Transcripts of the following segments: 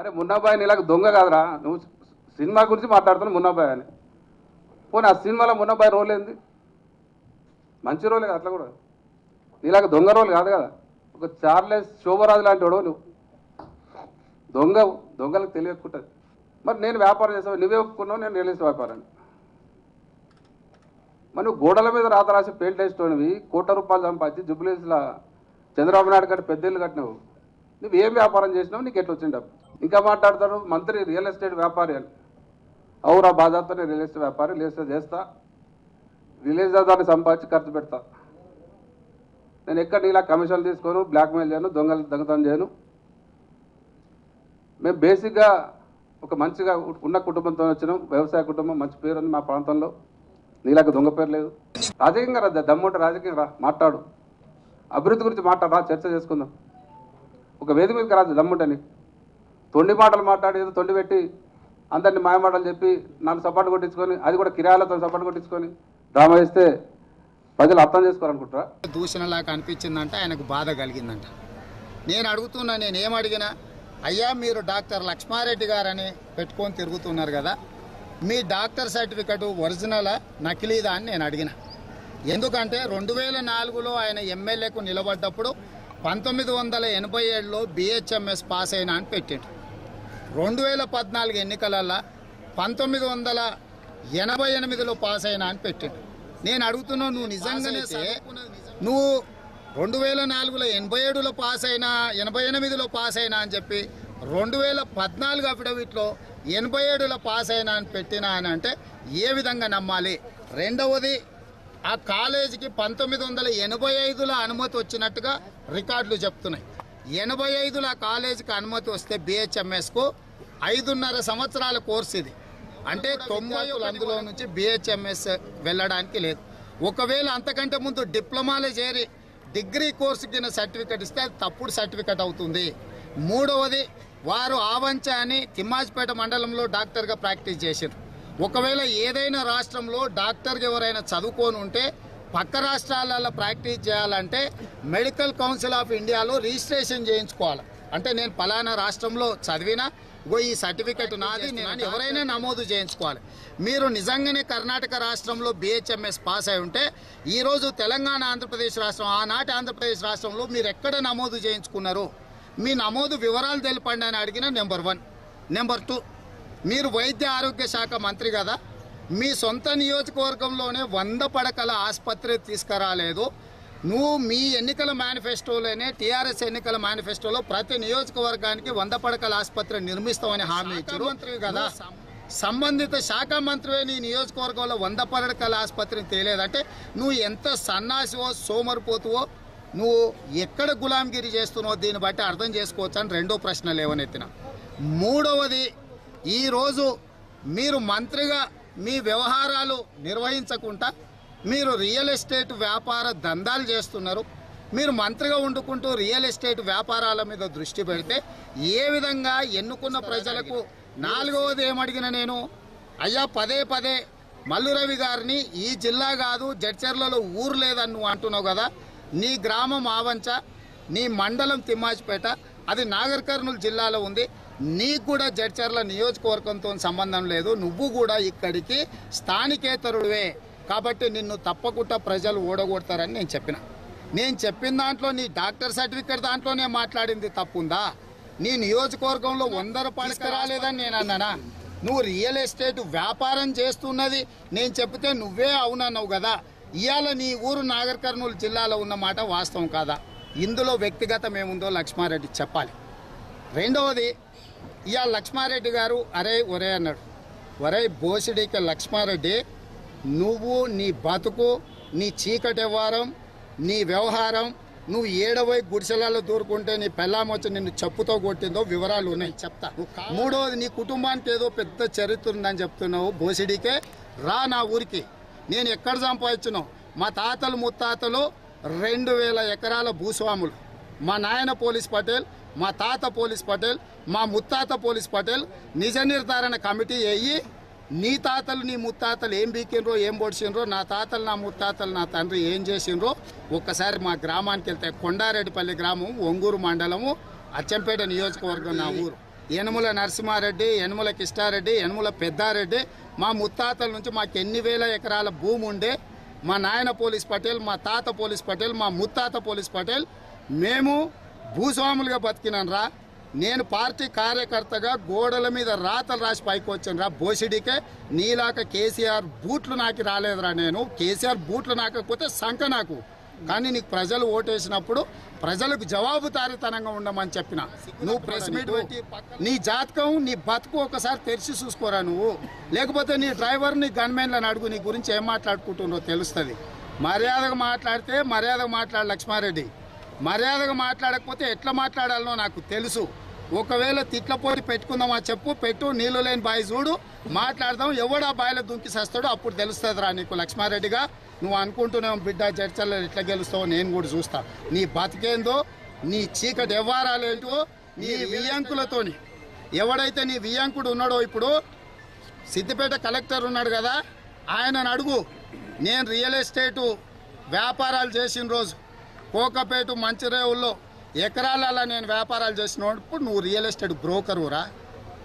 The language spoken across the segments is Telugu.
అరే మున్నాబాయ్ నీలాగ దొంగ కాదురా, నువ్వు సినిమా గురించి మాట్లాడుతున్నావు మున్నాబాయ్ అని. పోనీ ఆ సినిమాలో మున్నాబాయ్ రోల్ ఏంది? మంచి రోలే కదా, అట్లా కూడా నీలాగ దొంగ రోల్ కాదు కదా. ఒక చార్లెస్ శోభరాజు లాంటి వాడు నువ్వు. దొంగలకు తెలియకుంటుంది. మరి నేను వ్యాపారం చేసావు, నువ్వే ఒప్పుకున్నావు నేను రియల్ ఎస్టేట్ వ్యాపారాన్ని. మరి నువ్వు గోడల మీద రాత రాసి పెయింట్ వేసేటోనివి, ₹1,00,00,000 సంపాదించి జుబ్లీస్లో చంద్రబాబు నాయుడు గారి పెద్దలు కట్టినావు. నువ్వు ఏం వ్యాపారం చేసినావు, నీకు ఎట్లా వచ్చింది డబ్బు? ఇంకా మాట్లాడతాడు మంత్రి రియల్ ఎస్టేట్ వ్యాపారి అని. అవురా బాజాతో నేను రియల్ ఎస్టేట్ వ్యాపారి, రియల్ ఎస్టేట్ చేస్తా, రిలీజ్ దాన్ని సంపాదించి ఖర్చు పెడతా. నేను ఎక్కడ నీలా కమిషన్లు తీసుకోను, బ్లాక్మెయిల్ చేయను, దొంగతనం చేయను. మేము బేసిక్గా ఒక మంచిగా ఉన్న కుటుంబంతో వచ్చినాం, వ్యవసాయ కుటుంబం, మంచి పేరు ఉంది మా ప్రాంతంలో. నీలాగా దొంగ పేరు లేదు. రాజకీయంగా రా, దమ్ముంటే రాజకీయంగా రా, మాట్లాడు, అభివృద్ధి గురించి మాట్లాడరా, చర్చ చేసుకుందాం. ఒక వేదిక మీదకి రాదు దమ్ముంటని తొండి మాటలు మాట్లాడి, ఏదో తొండి పెట్టి అందరినీ మాయమాటలు చెప్పి నన్ను సపోర్ట్ కొట్టించుకొని, అది కూడా కిరాయాలతో సపోర్ట్ కొట్టించుకొని డ్రామా చేస్తే ప్రజలు అర్థం చేసుకోవాలనుకుంటారా? దూషణలాగా అనిపించిందంట, ఆయనకు బాధ కలిగిందంట. నేను అడుగుతున్నా, నేనేం అడిగినా, అయ్యా మీరు డాక్టర్ లక్ష్మారెడ్డి గారని పెట్టుకొని తిరుగుతున్నారు కదా, మీ డాక్టర్ సర్టిఫికెట్ ఒరిజినలా నకిలీదా అని నేను అడిగిన. ఎందుకంటే 2004లో ఆయన ఎమ్మెల్యేకు నిలబడ్డప్పుడు 1987లో BHMS పాస్ అయినా అని పెట్టిండు. 2014 ఎన్నికలల్లో 1988లో పాస్ అయినా అని పెట్టిండు. నేను అడుగుతున్నావు, నువ్వు నిజంగానే నువ్వు 2004లో 87లో పాస్ అయినా, 88లో పాస్ అయినా అని చెప్పి 2014 అఫిడవిట్లో 87లో పాస్ అయినా అని పెట్టినా అని అంటే ఏ విధంగా నమ్మాలి? రెండవది, ఆ కాలేజీకి 1985లో అనుమతి వచ్చినట్టుగా రికార్డులు చెప్తున్నాయి. 85లో ఆ కాలేజీకి అనుమతి వస్తే BHMSకు 5.5 సంవత్సరాల కోర్సు ఇది. అంటే 90 అందులో నుంచి BHMS వెళ్ళడానికి లేదు. ఒకవేళ అంతకంటే ముందు డిప్లొమాలో చేరి డిగ్రీ కోర్సు కింద సర్టిఫికెట్ ఇస్తే అది తప్పుడు సర్టిఫికెట్ అవుతుంది. మూడవది, వారు ఆవంచ అని తిమ్మాజిపేట మండలంలో డాక్టర్గా ప్రాక్టీస్ చేశారు. ఒకవేళ ఏదైనా రాష్ట్రంలో డాక్టర్గా ఎవరైనా చదువుకొని ఉంటే పక్క రాష్ట్రాలలో ప్రాక్టీస్ చేయాలంటే మెడికల్ కౌన్సిల్ ఆఫ్ ఇండియాలో రిజిస్ట్రేషన్ చేయించుకోవాలి. అంటే నేను పలానా రాష్ట్రంలో చదివినా ఈ సర్టిఫికెట్ నాది, నేను ఎవరైనా నమోదు చేయించుకోవాలి. మీరు నిజంగానే కర్ణాటక రాష్ట్రంలో BHMS పాస్ అయి ఉంటే ఈరోజు తెలంగాణ ఆంధ్రప్రదేశ్ రాష్ట్రం, ఆనాటి ఆంధ్రప్రదేశ్ రాష్ట్రంలో మీరు ఎక్కడ నమోదు చేయించుకున్నారు, మీ నమోదు వివరాలు తెలపండి అని అడిగిన. నెంబర్ 1. నెంబర్ 2, మీరు వైద్య ఆరోగ్య శాఖ మంత్రి కదా, మీ సొంత నియోజకవర్గంలోనే 100 పడకల ఆసుపత్రి తీసుకురాలేదు. నువ్వు మీ ఎన్నికల మేనిఫెస్టోలోనే, TRS ఎన్నికల మేనిఫెస్టోలో ప్రతి నియోజకవర్గానికి 100 పడకల ఆసుపత్రి నిర్మిస్తామని హామీ ఇచ్చారు. మంత్రి కదా, సంబంధిత శాఖ మంత్రివే నీ నియోజకవర్గంలో 100 పడకల ఆసుపత్రిని తేలేదంటే నువ్వు ఎంత సన్నాసివో, సోమరిపోతువో, నువ్వు ఎక్కడ గులాంగిరి చేస్తున్నావో దీన్ని బట్టి అర్థం చేసుకోవచ్చు అని రెండో ప్రశ్న లేవనెత్తిన. మూడవది, ఈరోజు మీరు మంత్రిగా మీ వ్యవహారాలు నిర్వహించకుండా మీరు రియల్ ఎస్టేట్ వ్యాపార దందాలు చేస్తున్నారు. మీరు మంత్రిగా వండుకుంటూ రియల్ ఎస్టేట్ వ్యాపారాల మీద దృష్టి పెడితే ఏ విధంగా ఎన్నుకున్న ప్రజలకు. నాలుగవది ఏమడిగిన నేను, అయ్యా పదే మల్లు రవి గారిని ఈ జిల్లా కాదు జడ్చర్లలో ఊరు లేదని నువ్వు అంటున్నావు కదా, నీ గ్రామం ఆవంచ, నీ మండలం తిమ్మాజిపేట, అది నాగర్ కర్నూలు జిల్లాలో ఉంది, నీకు కూడా జడ్చర్ల నియోజకవర్గంతో సంబంధం లేదు, నువ్వు కూడా ఇక్కడికి స్థానికేతరుడివే, కాబట్టి నిన్ను తప్పకుండా ప్రజలు ఓడగొడతారని నేను చెప్పిన. నేను చెప్పిన దాంట్లో నీ డాక్టర్ సర్టిఫికేట్ దాంట్లోనే మాట్లాడింది తప్పుందా? నీ నియోజకవర్గంలో 100 పడక రాలేదని నేను అన్నానా? నువ్వు రియల్ ఎస్టేట్ వ్యాపారం చేస్తున్నది నేను చెప్తే నువ్వే అవునన్నావు కదా. ఇవాళ నీ ఊరు నాగర్ కర్నూలు జిల్లాలో ఉన్న మాట వాస్తవం కాదా? ఇందులో వ్యక్తిగతం ఏముందో లక్ష్మారెడ్డి చెప్పాలి. రెండవది, ఇవాళ లక్ష్మారెడ్డి గారు ఒరే అన్నాడు. ఒరే బోసిడికి లక్ష్మారెడ్డి, నువ్వు నీ బతుకు, నీ చీకటి వ్యవహారం, నీ వ్యవహారం, నువ్వు 7 గుడిసెలలో దూరుకుంటే నీ పెళ్ళాం వచ్చి నిన్ను చెప్పుతో కొట్టిందో వివరాలు ఉన్నాయి, చెప్తా. మూడవది, నీ కుటుంబానికి ఏదో పెద్ద చరిత్ర ఉందని చెప్తున్నావు. బోసిడికే రా నా ఊరికి, నేను ఎక్కడ సంపాదించినావు. మా తాతలు ముత్తాతలు 2000 ఎకరాల భూస్వాములు. మా నాయన పోలీస్ పటేల్, మా తాత పోలీస్ పటేల్, మా ముత్తాత పోలీస్ పటేల్. నిజ నిర్ధారణ కమిటీ అయ్యి నీ తాతలు నీ ముత్తాతలు ఏం బీకినరో, ఏం పొడిచినరో, నా తాతలు నా ముత్తాతలు నా తండ్రి ఏం చేసినరో ఒక్కసారి మా గ్రామానికి వెళ్తే, కొండారెడ్డిపల్లి గ్రామం, ఒంగూరు మండలము, అచ్చంపేట నియోజకవర్గం నా ఊరు. యనమల నరసింహారెడ్డి, యనమల కిష్టారెడ్డి, యనమల పెద్దారెడ్డి, మా ముత్తాతల నుంచి మాకు ఎన్ని వేల ఎకరాల భూమి ఉండే, మా నాయన పోలీస్ పటేల్, మా తాత పోలీస్ పటేల్, మా ముత్తాత పోలీస్ పటేల్, మేము భూస్వాములుగా బతికినాను రా. నేను పార్టీ కార్యకర్తగా గోడల మీద రాతలు రాసి పైకి వచ్చాను రా. బోసిడికే నీలాక కేసీఆర్ బూట్లు నాకి రాలేదురా. నేను కేసీఆర్ బూట్లు నాకపోతే సంక నాకు. కానీ నీకు ప్రజలు ఓటేసినప్పుడు ప్రజలకు జవాబుదారీతనంగా ఉండమని చెప్పిన. నువ్వు ప్రెస్ మీట్ పెట్టి నీ జాతకం నీ బతుకు ఒకసారి తెరిచి చూసుకోరా నువ్వు. లేకపోతే నీ డ్రైవర్ నీ గన్మెన్లను అడుగు, నీ గురించి ఏం మాట్లాడుకుంటుండో తెలుస్తుంది. మర్యాదగా మాట్లాడితే మర్యాదగా మాట్లాడు లక్ష్మారెడ్డి. మర్యాదగా మాట్లాడకపోతే ఎట్లా మాట్లాడాలనో నాకు తెలుసు. ఒకవేళ తిట్ల పోటీ పెట్టుకుందామా చెప్పు, పెట్టు. నీళ్ళు లేని బాయి చూడు, మాట్లాడదాం. ఎవడా బాయిలో దుంకి చేస్తాడో అప్పుడు తెలుస్తుందిరా నీకు లక్ష్మారెడ్డిగా. నువ్వు అనుకుంటున్నావు బిడ్డ చర్చల్లో ఎట్లా గెలుస్తావో నేను కూడా చూస్తా. నీ బతికేందో, నీ చీకటి వ్యవహారాలేంటో, నీ వియ్యంకులతోని. ఎవడైతే నీ వియ్యంకుడు ఉన్నాడో, ఇప్పుడు సిద్దిపేట కలెక్టర్ ఉన్నాడు కదా, ఆయనను అడుగు. నేను రియల్ ఎస్టేటు వ్యాపారాలు చేసిన రోజు కోకపేట మంచిరేవుల్లో ఎకరాలలో నేను వ్యాపారాలు చేసినప్పుడు నువ్వు రియల్ ఎస్టేట్ బ్రోకరురా.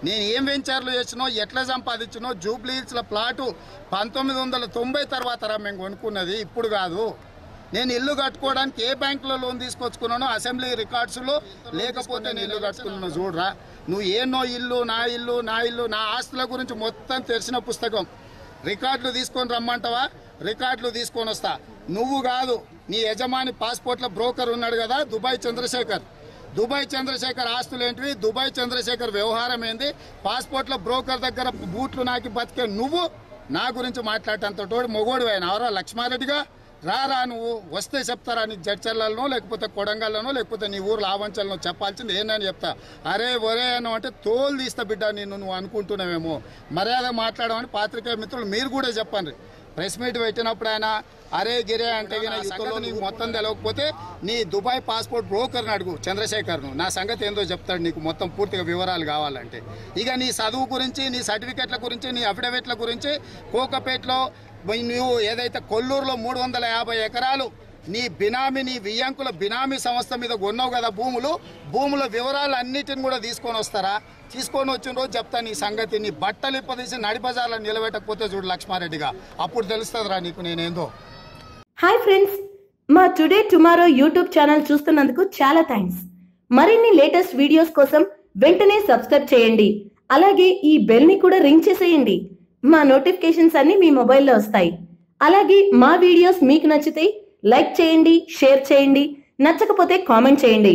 నేను ఏం వెంచర్లు చేసినో, ఎట్లా సంపాదించినో, జూబ్లీ హిల్స్ల ప్లాటు 1990 తర్వాత రా మేము కొనుక్కున్నది, ఇప్పుడు కాదు. నేను ఇల్లు కట్టుకోవడానికి ఏ బ్యాంకులో లోన్ తీసుకొచ్చుకున్నానో అసెంబ్లీ రికార్డ్స్లో, లేకపోతే నేను ఇల్లు కట్టుకున్నాను చూడరా. నువ్వు ఏనో ఇల్లు, నా ఇల్లు, నా ఇల్లు, నా ఆస్తుల గురించి మొత్తం తెలిసిన పుస్తకం. రికార్డులు తీసుకొని రమ్మంటావా? రికార్డులు తీసుకొని వస్తా. నువ్వు కాదు, నీ యజమాని పాస్పోర్ట్ల బ్రోకర్ ఉన్నాడు కదా దుబాయ్ చంద్రశేఖర్. దుబాయ్ చంద్రశేఖర్ ఆస్తులు ఏంటివి, దుబాయ్ చంద్రశేఖర్ వ్యవహారం ఏంది, పాస్పోర్ట్ల బ్రోకర్ దగ్గర బూట్లు నాకి బతికే నువ్వు నా గురించి మాట్లాడటంతోడు మొగోడు అయినవరా లక్ష్మారెడ్డిగా. రారా, నువ్వు వస్తే చెప్తారా నీకు జడ్చర్లలో, లేకపోతే కొడంగల్లోనో, లేకపోతే నీ ఊరు లావంచల్లో చెప్పాల్సింది ఏంటని చెప్తా. అరే ఒరే అన్న అంటే తోలు తీస్తా బిడ్డ నిన్ను. నువ్వు అనుకుంటున్నావేమో మర్యాద మాట్లాడమని పాత్రికేయ మిత్రులు మీరు కూడా చెప్పండి. ప్రెస్ మీట్ పెట్టినప్పుడు ఆయన అరే గిరే అంటే నీకు మొత్తం తెలియకపోతే నీ దుబాయ్ పాస్పోర్ట్ బ్రోకర్ని అడుగు చంద్రశేఖర్ను. నా సంగతి ఏందో చెప్తాడు నీకు మొత్తం పూర్తిగా వివరాలు కావాలంటే. ఇక నీ చదువు గురించి, నీ సర్టిఫికెట్ల గురించి, నీ అఫిడవిట్ల గురించి, కోకపేటలో నువ్వు ఏదైతే కొల్లూరులో 350 ఎకరాలు నీ బినామీ, నీ వియ్యంకుల బినామీ సంస్థ మీద కొన్నావు కదా భూముల వివరాలు అన్నిటిని కూడా తీసుకొని వస్తారా? తీసుకొని వచ్చిన రోజు చెప్తా నీ సంగతి. నీ బట్టలు ఇప్పదీసి నడి బజార్లో నిలబెట్టకపోతే చూడు లక్ష్మారెడ్డిగా, అప్పుడు తెలుస్తుందిరా నీకు నేనేందో. హాయ్ ఫ్రెండ్స్, మా టుడే టుమారో యూట్యూబ్ ఛానల్ చూస్తున్నందుకు చాలా థ్యాంక్స్. మరిన్ని లేటెస్ట్ వీడియోస్ కోసం వెంటనే సబ్స్క్రైబ్ చేయండి. అలాగే ఈ బెల్ ని కూడా రింగ్ చేసేయండి. మా నోటిఫికేషన్స్ అన్ని మీ మొబైల్లో వస్తాయి. అలాగే మా వీడియోస్ మీకు నచ్చితే లైక్ చేయండి, షేర్ చేయండి, నచ్చకపోతే కామెంట్ చేయండి.